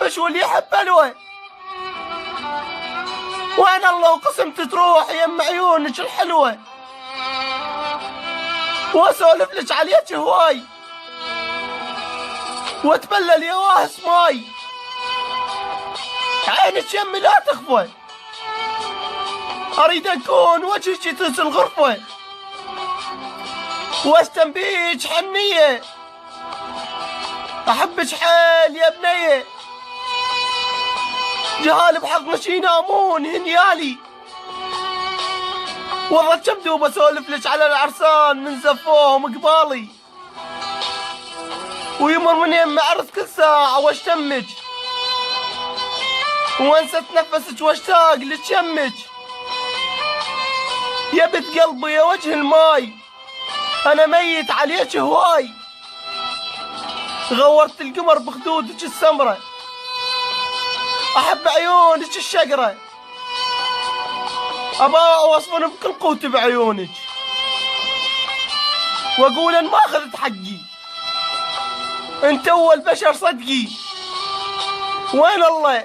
يحبش واللي يحب الوه. وين الله وقسمت تروح يم عيونك الحلوة واسولف لك عليك هواي واتبلل يا واهس ماي. عينك يمي لا تخفى اريد اكون وجهك تنسى الغرفة واستن بيك حنية احبك حيل يا بنية. جهال بحضنك ينامون هنيالي والله كم دوب اسولف لك على العرسان من زفوهم قبالي ويمر من يم عرس كل ساعة واشتمك وانسى اتنفسك واشتاق لشمك. يا بنت قلبي يا وجه الماي انا ميت عليك هواي. غورت القمر بخدودك السمرة احب عيونك الشقرة ابا واصفن بكل قوتي بعيونك واقول ان ما اخذت حقي انت اول بشر صدقي. وين الله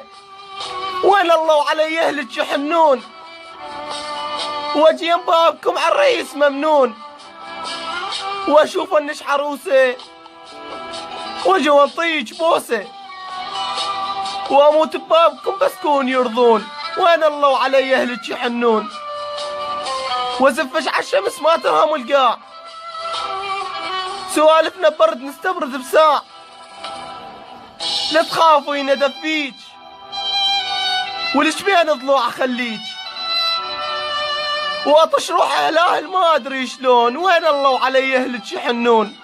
وين الله وعلي اهلك يحنون واجي ينبابكم على الرئيس ممنون واشوف انش عروسه واجي وانطيك بوسه واموت ببابكم بس كون يرضون. وين الله وعلي اهلك يحنون وازفش على الشمس ما ترهم القاع سوالفنا برد نستبرد بساع. لا تخافوا ندفيك وليش بين ضلوع اخليك واطش روح اهلاهل ما ادري شلون. وين الله وعلي اهلك يحنون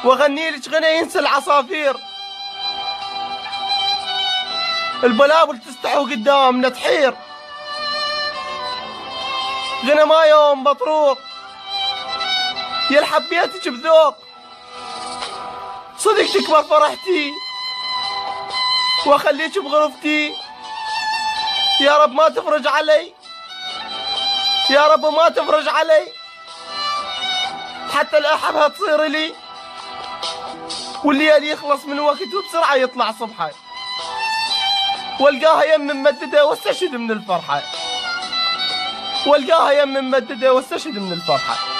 واغني لك غنى ينسى العصافير البلابل تستحو قدامنا تحير. غنى ما يوم بطروق يلحب بيتك بذوق صدق تكبر فرحتي واخليك بغرفتي. يا رب ما تفرج علي يا رب ما تفرج علي حتى الاحبها تصير لي والليل يخلص من وقت وبسرعة يطلع صبحه والقاها يم ممددة واستشهد من الفرحة والقاها يم ممددة واستشهد من الفرحة.